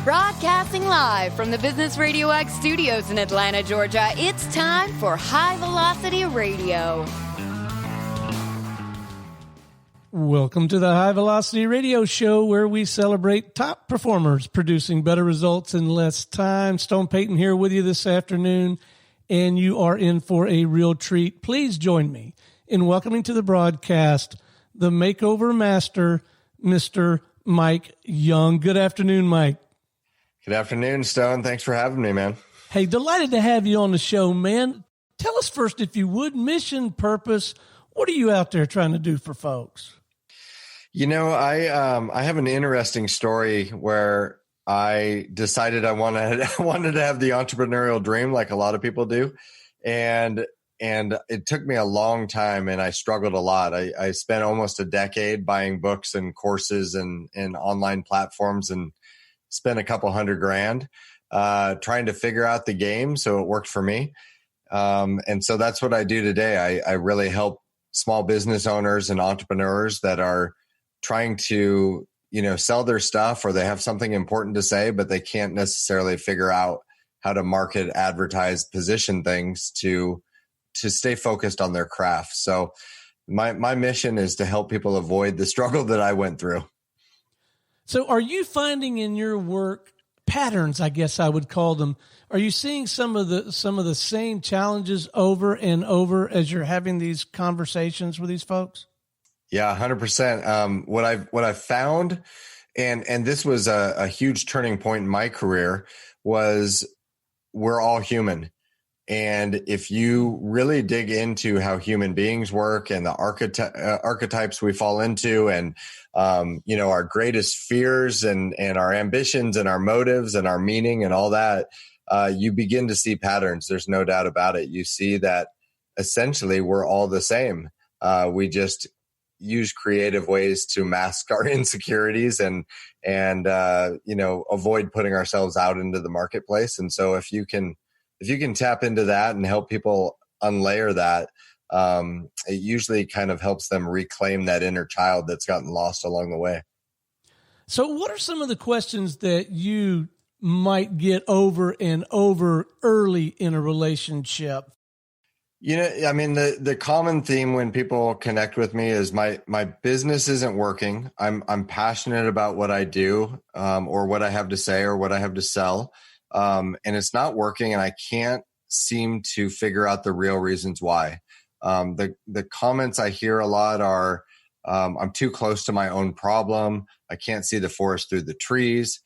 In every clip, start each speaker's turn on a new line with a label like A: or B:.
A: Broadcasting live from the Business RadioX studios in Atlanta, Georgia, it's time for High Velocity Radio.
B: Welcome to the High Velocity Radio Show, where we celebrate top performers producing better results in less time. Stone Payton here with you this afternoon, and you are in for a real treat. Please join me in welcoming to the broadcast the Makeover Master, Mr. Mike Young. Good afternoon, Mike.
C: Good afternoon, Stone. Thanks for having me, man.
B: Hey, delighted to have you on the show, man. Tell us first, if you would, mission, purpose. What are you out there trying to do for folks?
C: You know, I have an interesting story where I decided I wanted to have the entrepreneurial dream like a lot of people do. And it took me a long time, and I struggled a lot. I spent almost a decade buying books and courses and online platforms, and spent a couple $100,000 trying to figure out the game. So it worked for me. And so that's what I do today. I really help small business owners and entrepreneurs that are trying to, sell their stuff, or they have something important to say, but they can't necessarily figure out how to market, advertise, position things to stay focused on their craft. So my mission is to help people avoid the struggle that I went through.
B: So are you finding in your work patterns, I guess I would call them? Are you seeing some of the same challenges over and over as you're having these conversations with these folks?
C: Yeah, 100%. What I've found, and this was a huge turning point in my career, was we're all human. And if you really dig into how human beings work and the archetypes we fall into, and our greatest fears and our ambitions and our motives and our meaning and all that, you begin to see patterns. There's no doubt about it. You see that essentially we're all the same. We just use creative ways to mask our insecurities and avoid putting ourselves out into the marketplace. And so if you can tap into that and help people unlayer that, it usually kind of helps them reclaim that inner child that's gotten lost along the way.
B: So what are some of the questions that you might get over and over early in a relationship?
C: The common theme when people connect with me is my business isn't working. I'm passionate about what I do, or what I have to say, or what I have to sell. And it's not working, and I can't seem to figure out the real reasons why. The comments I hear a lot are, I'm too close to my own problem. I can't see the forest through the trees.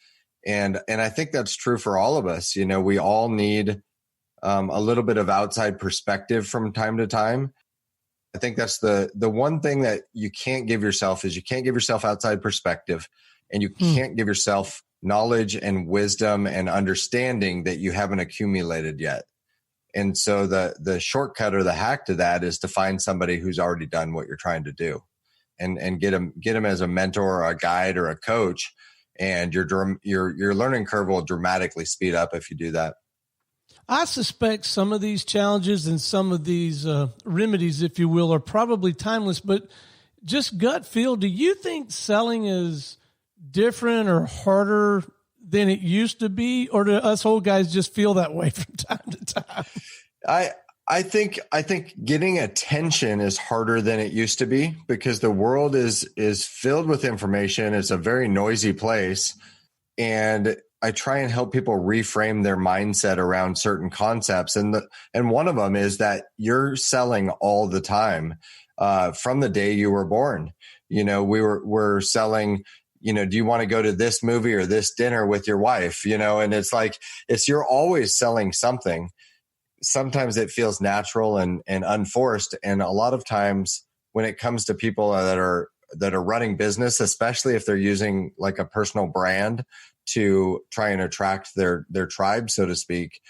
C: And I think that's true for all of us. We all need a little bit of outside perspective from time to time. I think that's the one thing that you can't give yourself is you can't give yourself outside perspective, and you can't give yourself knowledge and wisdom and understanding that you haven't accumulated yet. And so the shortcut or the hack to that is to find somebody who's already done what you're trying to do, and get them as a mentor or a guide or a coach. And your learning curve will dramatically speed up if you do that.
B: I suspect some of these challenges and some of these remedies, if you will, are probably timeless, but just gut feel, do you think selling is different or harder than it used to be, or do us old guys just feel that way from time to time?
C: I think getting attention is harder than it used to be, because the world is filled with information. It's a very noisy place, and I try and help people reframe their mindset around certain concepts. And one of them is that you're selling all the time, from the day you were born. We're selling, do you want to go to this movie or this dinner with your wife? And you're always selling something. Sometimes it feels natural and unforced. And a lot of times when it comes to people that are running business, especially if they're using like a personal brand to try and attract their tribe, so to speak,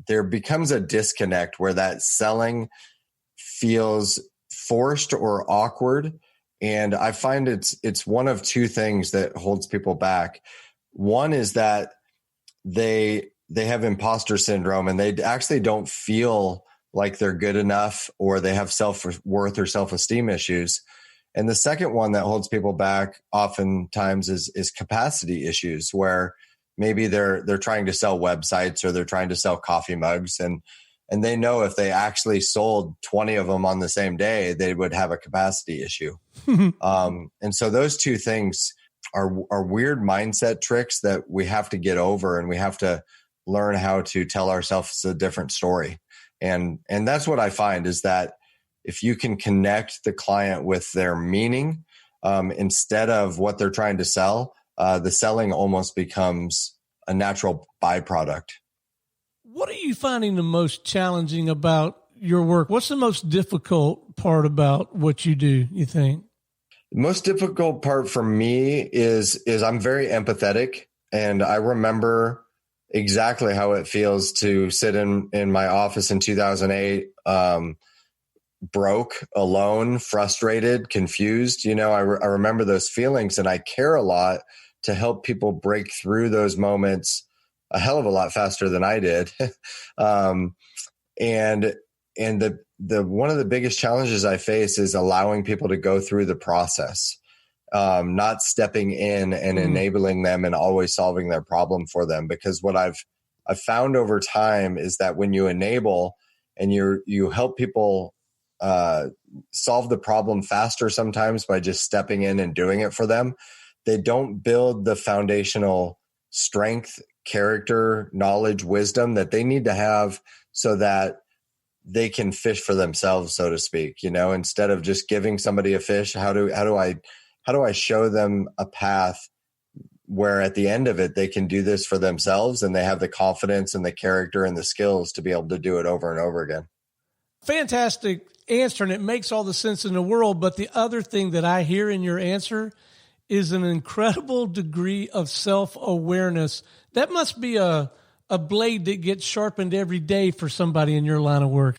C: there becomes a disconnect where that selling feels forced or awkward. And I find it's one of two things that holds people back. One is that they have imposter syndrome, and they actually don't feel like they're good enough, or they have self-worth or self-esteem issues. And the second one that holds people back oftentimes is capacity issues, where maybe they're trying to sell websites or they're trying to sell coffee mugs, and they know if they actually sold 20 of them on the same day, they would have a capacity issue. And so those two things are weird mindset tricks that we have to get over, and we have to learn how to tell ourselves a different story. And that's what I find is that if you can connect the client with their meaning instead of what they're trying to sell, the selling almost becomes a natural byproduct.
B: What are you finding the most challenging about your work? What's the most difficult part about what you do, you think?
C: The most difficult part for me is I'm very empathetic, and I remember exactly how it feels to sit in my office in 2008, broke, alone, frustrated, confused. I remember those feelings, and I care a lot to help people break through those moments a hell of a lot faster than I did. And the one of the biggest challenges I face is allowing people to go through the process, not stepping in and enabling them and always solving their problem for them. Because what I've found over time is that when you enable and you help people solve the problem faster sometimes by just stepping in and doing it for them, they don't build the foundational strength, character, knowledge, wisdom that they need to have so that they can fish for themselves, so to speak. Instead of just giving somebody a fish, how do I show them a path where at the end of it, they can do this for themselves and they have the confidence and the character and the skills to be able to do it over and over again.
B: Fantastic answer. And it makes all the sense in the world. But the other thing that I hear in your answer is an incredible degree of self-awareness. That must be a blade that gets sharpened every day for somebody in your line of work.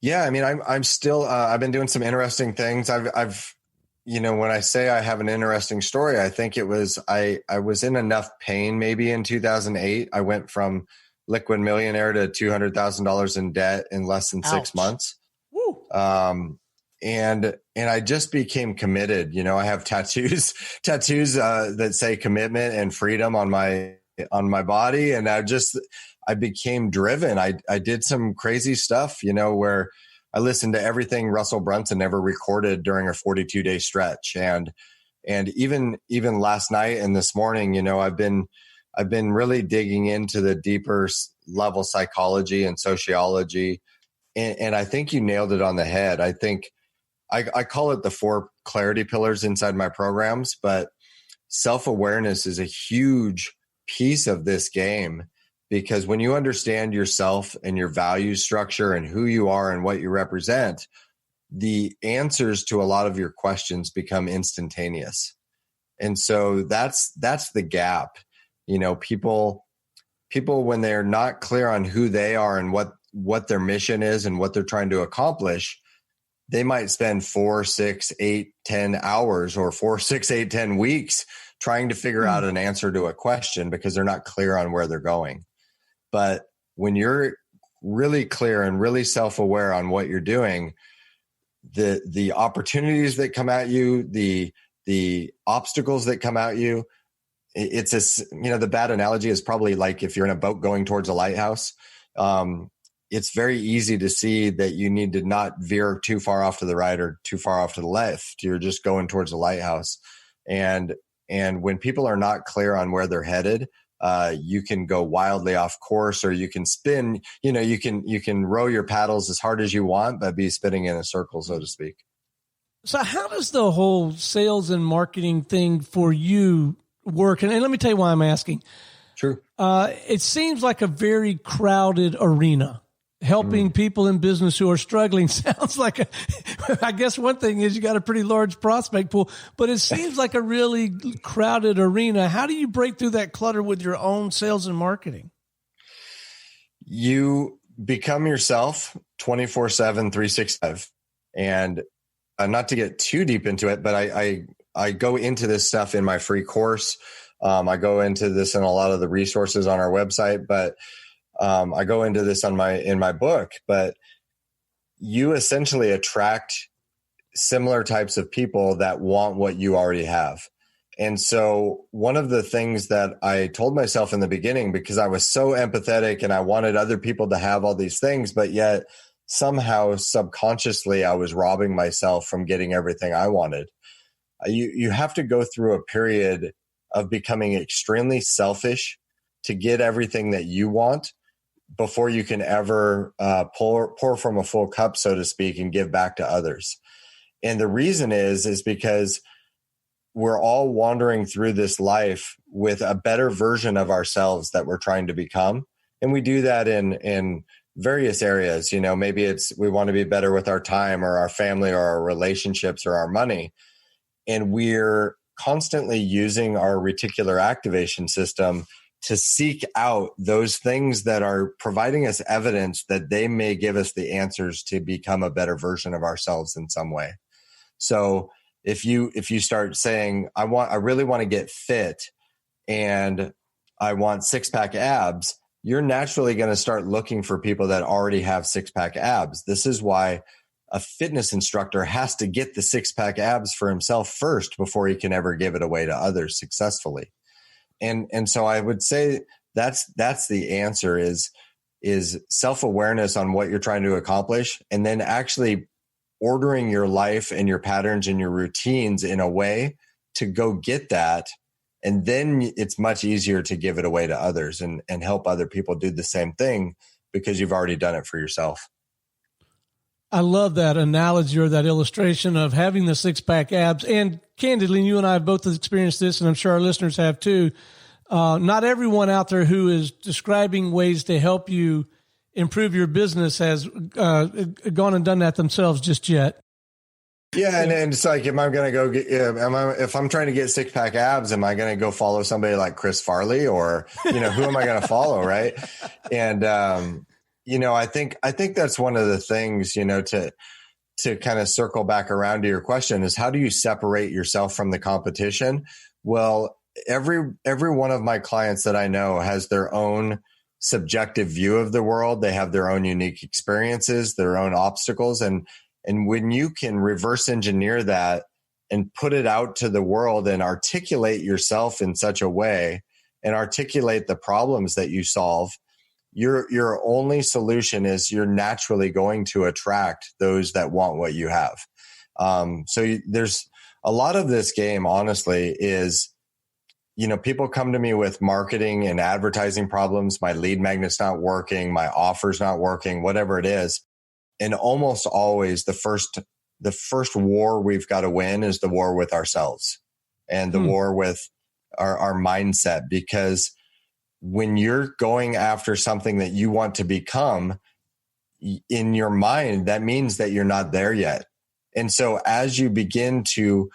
C: Yeah. I mean, I'm still, I've been doing some interesting things. I've when I say I have an interesting story, I think it was, I was in enough pain maybe in 2008. I went from liquid millionaire to $200,000 in debt in less than 6 months.
B: Woo.
C: And I just became committed. I have tattoos that say commitment and freedom on my body. And I became driven. I did some crazy stuff, where I listened to everything Russell Brunson ever recorded during a 42-day stretch. And even last night and this morning, I've been really digging into the deeper level psychology and sociology. And I think you nailed it on the head. I think I call it the 4 clarity pillars inside my programs, but self-awareness is a huge piece of this game, because when you understand yourself and your value structure and who you are and what you represent, the answers to a lot of your questions become instantaneous. And so that's the gap. People when they're not clear on who they are and what their mission is and what they're trying to accomplish, they might spend 4, 6, 8, 10 hours or 4, 6, 8, 10 weeks trying to figure out an answer to a question because they're not clear on where they're going. But when you're really clear and really self-aware on what you're doing, the opportunities that come at you, the obstacles that come at you, it's the bad analogy is probably like if you're in a boat going towards a lighthouse. It's very easy to see that you need to not veer too far off to the right or too far off to the left. You're just going towards the lighthouse. And when people are not clear on where they're headed, you can go wildly off course, or you can spin, you can row your paddles as hard as you want, but be spinning in a circle, so to speak.
B: So how does the whole sales and marketing thing for you work? And let me tell you why I'm asking.
C: True.
B: It seems like a very crowded arena. Helping people in business who are struggling sounds like I guess one thing is you got a pretty large prospect pool, but it seems like a really crowded arena. How do you break through that clutter with your own sales and marketing?
C: You become yourself 24/7, 365. And not to get too deep into it, but I go into this stuff in my free course. I go into this in a lot of the resources on our website, but I go into this in my book. But you essentially attract similar types of people that want what you already have. And so one of the things that I told myself in the beginning, because I was so empathetic and I wanted other people to have all these things, but yet somehow subconsciously I was robbing myself from getting everything I wanted. You have to go through a period of becoming extremely selfish to get everything that you want before you can ever pour from a full cup, so to speak, and give back to others. And the reason is because we're all wandering through this life with a better version of ourselves that we're trying to become. And we do that in various areas. You know, maybe it's we want to be better with our time or our family or our relationships or our money. And we're constantly using our reticular activation system to seek out those things that are providing us evidence that they may give us the answers to become a better version of ourselves in some way. So if you start saying, I really want to get fit and I want 6-pack abs, you're naturally going to start looking for people that already have 6-pack abs. This is why a fitness instructor has to get the 6-pack abs for himself first before he can ever give it away to others successfully. And so I would say that's the answer is self-awareness on what you're trying to accomplish, and then actually ordering your life and your patterns and your routines in a way to go get that. And then it's much easier to give it away to others and help other people do the same thing because you've already done it for yourself.
B: I love that analogy or that illustration of having the 6-pack abs. And candidly, you and I have both experienced this, and I'm sure our listeners have too. Not everyone out there who is describing ways to help you improve your business has gone and done that themselves just yet.
C: Yeah, and it's like, am I going to go get? If I'm trying to get 6-pack abs, am I going to go follow somebody like Chris Farley, or who am I going to follow, right? And I think that's one of the things, to kind of circle back around to your question is, how do you separate yourself from the competition? Well, every one of my clients that I know has their own subjective view of the world. They have their own unique experiences, their own obstacles. And when you can reverse engineer that and put it out to the world and articulate yourself in such a way and articulate the problems that you solve, your only solution is you're naturally going to attract those that want what you have. So there's a lot of this game, honestly, is, people come to me with marketing and advertising problems. My lead magnet's not working. My offer's not working, whatever it is. And almost always the first war we've got to win is the war with ourselves and the war with our mindset, because when you're going after something that you want to become in your mind, that means that you're not there yet. And so as you begin to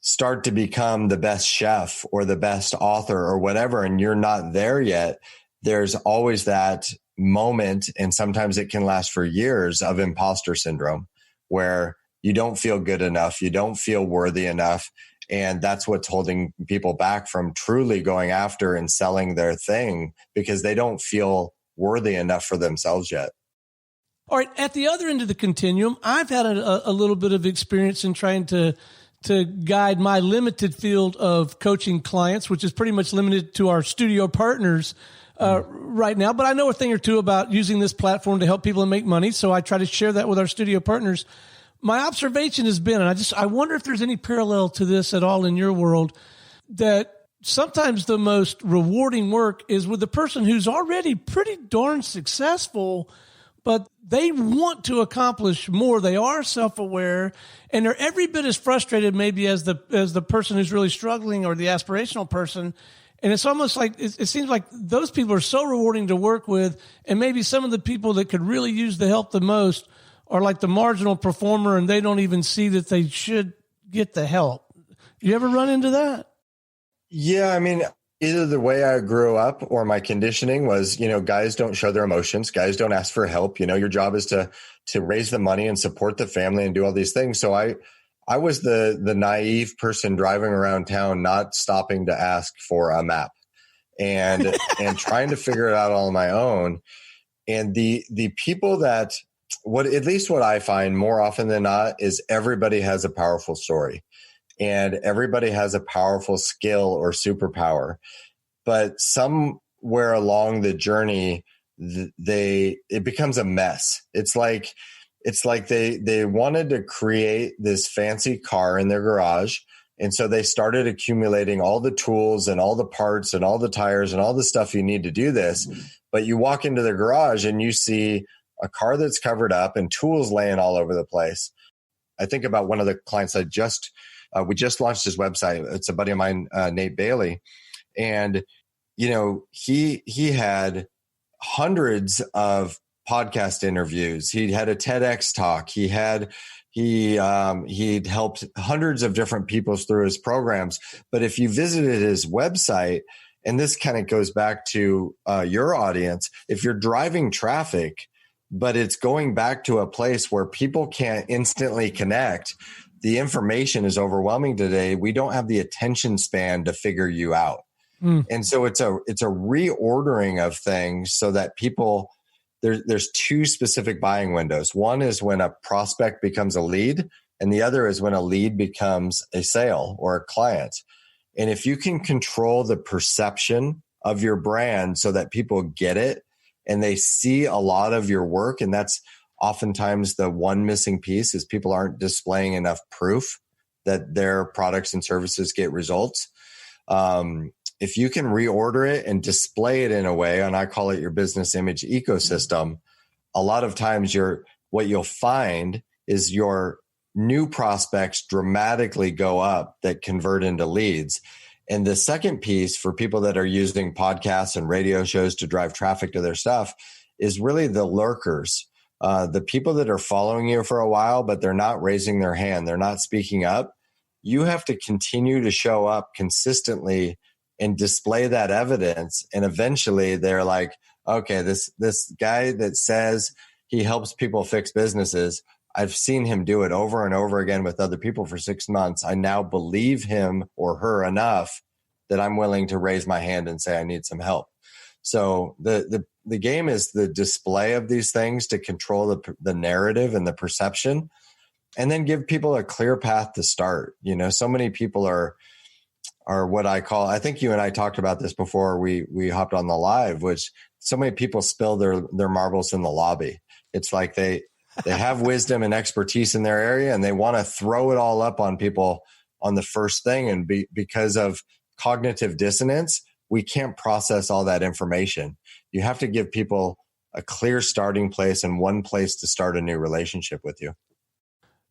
C: start to become the best chef or the best author or whatever, and you're not there yet, there's always that moment, and sometimes it can last for years, of imposter syndrome, where you don't feel good enough, you don't feel worthy enough. And that's what's holding people back from truly going after and selling their thing, because they don't feel worthy enough for themselves yet.
B: All right. At the other end of the continuum, I've had a little bit of experience in trying to guide my limited field of coaching clients, which is pretty much limited to our studio partners right now. But I know a thing or two about using this platform to help people make money. So I try to share that with our studio partners. My observation has been, and I wonder if there's any parallel to this at all in your world, that sometimes the most rewarding work is with the person who's already pretty darn successful, but they want to accomplish more. They are self-aware, and they're every bit as frustrated maybe as the person who's really struggling, or the aspirational person. And it's almost like, it seems like those people are so rewarding to work with, and maybe some of the people that could really use the help the most are like the marginal performer, and they don't even see that they should get the help. You ever run into that?
C: Yeah, I mean, either the way I grew up or my conditioning was, guys don't show their emotions. Guys don't ask for help. Your job is to raise the money and support the family and do all these things. So I was the naive person driving around town, not stopping to ask for a map and trying to figure it out all on my own. And the people that, at least what I find more often than not, is everybody has a powerful story. and everybody has a powerful skill or superpower. But somewhere along the journey, it becomes a mess. It's like they wanted to create this fancy car in their garage. And so they started accumulating all the tools and all the parts and all the tires and all the stuff you need to do this. But you walk into the garage and you see a car that's covered up and tools laying all over the place. I think about one of the clients we just launched his website. It's a buddy of mine, Nate Bailey. And, he had hundreds of podcast interviews. He had a TEDx talk. He'd helped hundreds of different people through his programs. But if you visited his website, and this kind of goes back to your audience, if you're driving traffic, but it's going back to a place where people can't instantly connect, the information is overwhelming today. We don't have the attention span to figure you out. And so it's a reordering of things so that people, there's two specific buying windows. One is when a prospect becomes a lead, and the other is when a lead becomes a sale or a client. And if you can control the perception of your brand so that people get it and they see a lot of your work, and that's oftentimes the one missing piece, is people aren't displaying enough proof that their products and services get results. If you can reorder it and display it in a way, and I call it your business image ecosystem, a lot of times what you'll find is your new prospects dramatically go up that convert into leads. And the second piece for people that are using podcasts and radio shows to drive traffic to their stuff is really the lurkers, the people that are following you for a while, but they're not raising their hand. They're not speaking up. You have to continue to show up consistently and display that evidence. And eventually they're like, okay, this guy that says he helps people fix businesses, I've seen him do it over and over again with other people for 6 months. I now believe him or her enough that I'm willing to raise my hand and say I need some help. So the game is the display of these things to control the narrative and the perception, and then give people a clear path to start. So many people are what I call, I think you and I talked about this before we hopped on the live, which so many people spill their marbles in the lobby. It's like they have wisdom and expertise in their area, and they want to throw it all up on people on the first thing. And because of cognitive dissonance, we can't process all that information. You have to give people a clear starting place and one place to start a new relationship with you.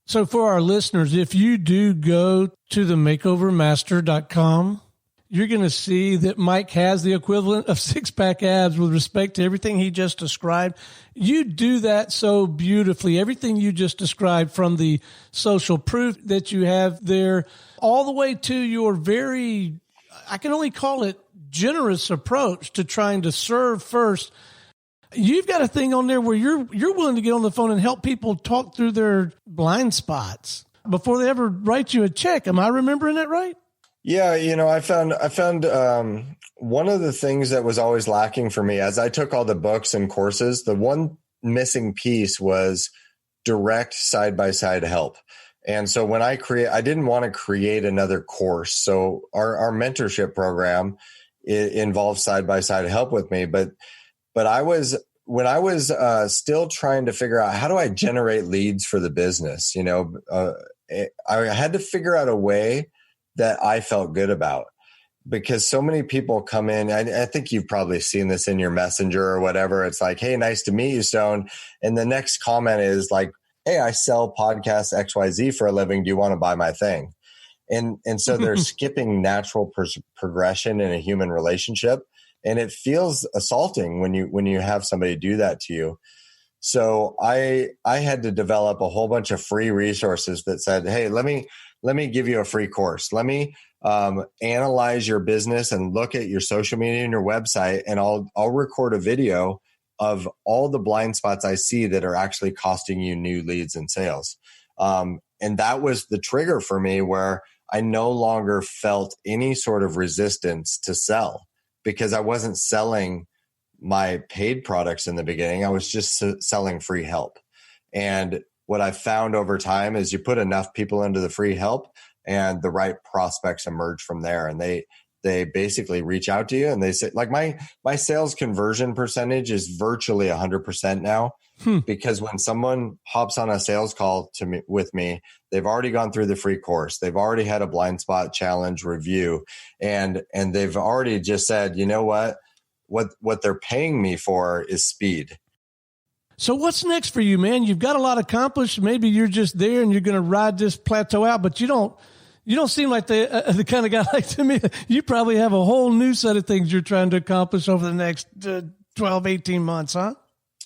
B: So for our listeners, if you do go to the makeovermaster.com, you're going to see that Mike has the equivalent of six-pack abs with respect to everything he just described. You do that so beautifully. Everything you just described, from the social proof that you have there, all the way to your very, I can only call it, generous approach to trying to serve first. You've got a thing on there where you're willing to get on the phone and help people talk through their blind spots before they ever write you a check. Am I remembering that right?
C: Yeah, I found one of the things that was always lacking for me as I took all the books and courses, the one missing piece was direct side-by-side help. And so when I didn't want to create another course. So our mentorship program, it involves side-by-side help with me, but when I was still trying to figure out how do I generate leads for the business, I had to figure out a way that I felt good about, because so many people come in. I think you've probably seen this in your messenger or whatever. It's like, hey, nice to meet you, Stone. And the next comment is like, hey, I sell podcasts XYZ for a living. Do you want to buy my thing? And so they're skipping natural progression in a human relationship. And it feels assaulting when you have somebody do that to you. So I had to develop a whole bunch of free resources that said, hey, let me give you a free course. Let me analyze your business and look at your social media and your website, and I'll record a video of all the blind spots I see that are actually costing you new leads and sales. And that was the trigger for me, where I no longer felt any sort of resistance to sell, because I wasn't selling my paid products in the beginning. I was just selling free help. And what I found over time is you put enough people into the free help and the right prospects emerge from there. And they basically reach out to you and they say, like, my sales conversion percentage is virtually 100% now. Because when someone hops on a sales call with me, they've already gone through the free course. They've already had a blind spot challenge review, and they've already just said, you know what they're paying me for is speed.
B: So what's next for you, man? You've got a lot accomplished. Maybe you're just there and you're going to ride this plateau out, but you don't seem like the kind of guy like to me. You probably have a whole new set of things you're trying to accomplish over the next 12, 18 months, huh?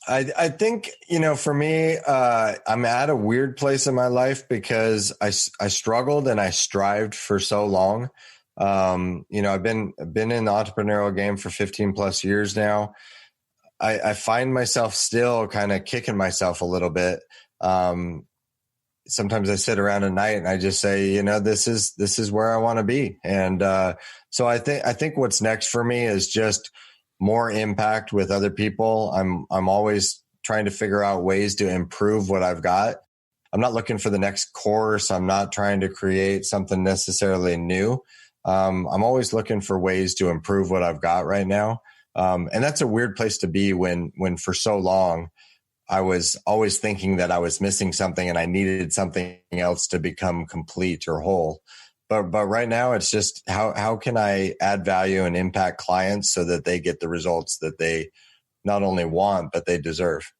C: I think, for me, I'm at a weird place in my life because I struggled and I strived for so long. I've been in the entrepreneurial game for 15 plus years now. I find myself still kind of kicking myself a little bit. Sometimes I sit around at night and I just say, this is where I want to be. And so I think what's next for me is just more impact with other people. I'm always trying to figure out ways to improve what I've got. I'm not looking for the next course. I'm not trying to create something necessarily new. I'm always looking for ways to improve what I've got right now. And that's a weird place to be when for so long I was always thinking that I was missing something and I needed something else to become complete or whole. But right now it's just how can I add value and impact clients so that they get the results that they not only want, but they deserve.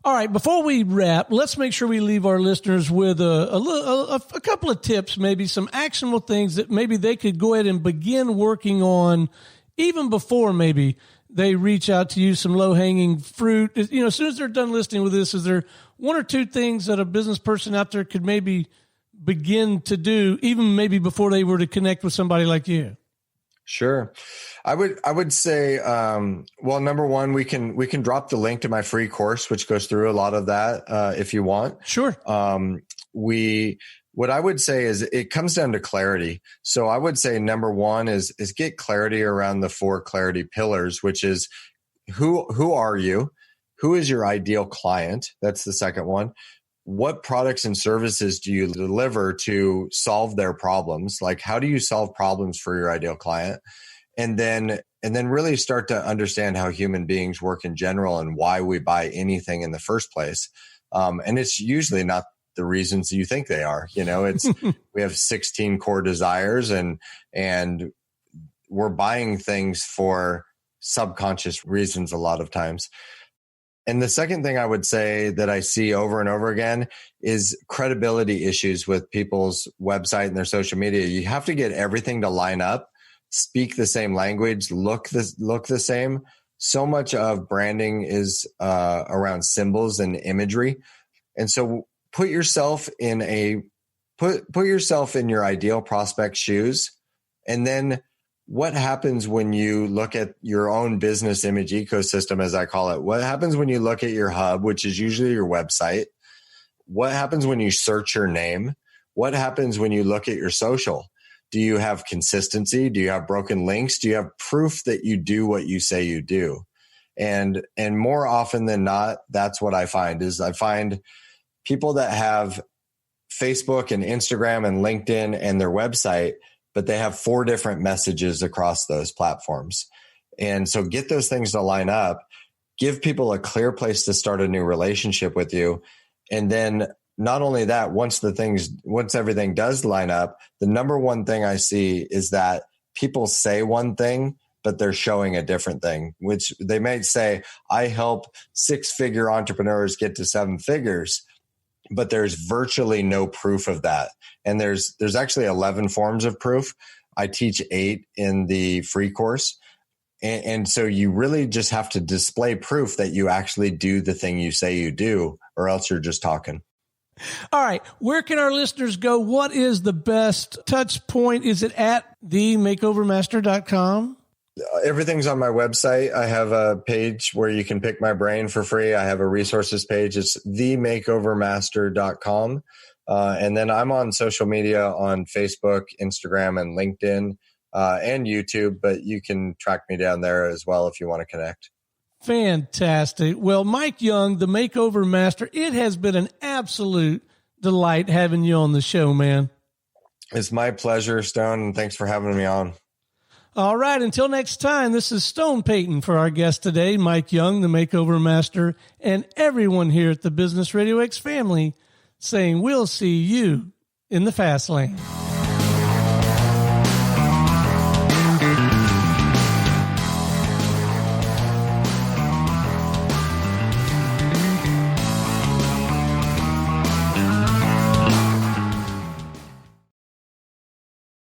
B: All right. Before we wrap, let's make sure we leave our listeners with a couple of tips, maybe some actionable things that maybe they could go ahead and begin working on even before maybe they reach out to you, some low-hanging fruit. As soon as they're done listening with this, is there one or two things that a business person out there could maybe begin to do, even maybe before they were to connect with somebody like you?
C: Sure. I would say, well, number one, we can drop the link to my free course, which goes through a lot of that, if you want.
B: Sure.
C: What I would say is it comes down to clarity. So I would say number one is get clarity around the 4 clarity pillars, which is who are you? Who is your ideal client? That's the second one. What products and services do you deliver to solve their problems? Like, how do you solve problems for your ideal client? And then really start to understand how human beings work in general and why we buy anything in the first place. And it's usually not the reasons you think they are. It's we have 16 core desires and we're buying things for subconscious reasons a lot of times. And the second thing I would say that I see over and over again is credibility issues with people's website and their social media. You have to get everything to line up, speak the same language, look the same. So much of branding is around symbols and imagery. And so put yourself in your ideal prospect's shoes. And then what happens when you look at your own business image ecosystem, as I call it? What happens when you look at your hub, which is usually your website? What happens when you search your name? What happens when you look at your social? Do you have consistency? Do you have broken links? Do you have proof that you do what you say you do? And more often than not, that's what I find people that have Facebook and Instagram and LinkedIn and their website, but they have 4 different messages across those platforms. And so get those things to line up, give people a clear place to start a new relationship with you. And then not only that, once everything does line up, the number one thing I see is that people say one thing, but they're showing a different thing, which they may say, I help 6-figure entrepreneurs get to 7 figures. But there's virtually no proof of that. And there's actually 11 forms of proof. I teach 8 in the free course. And so you really just have to display proof that you actually do the thing you say you do, or else you're just talking.
B: All right. Where can our listeners go? What is the best touch point? Is it at themakeovermaster.com?
C: Everything's on my website. I have a page where you can pick my brain for free. I have a resources page. It's themakeovermaster.com. And then I'm on social media on Facebook, Instagram, and LinkedIn, and YouTube, but you can track me down there as well if you want to connect.
B: Fantastic. Well, Mike Young, the Makeover Master, it has been an absolute delight having you on the show, man.
C: It's my pleasure, Stone, and thanks for having me on.
B: All right. Until next time, this is Stone Payton for our guest today, Mike Young, the Makeover Master, and everyone here at the Business RadioX family saying we'll see you in the fast lane.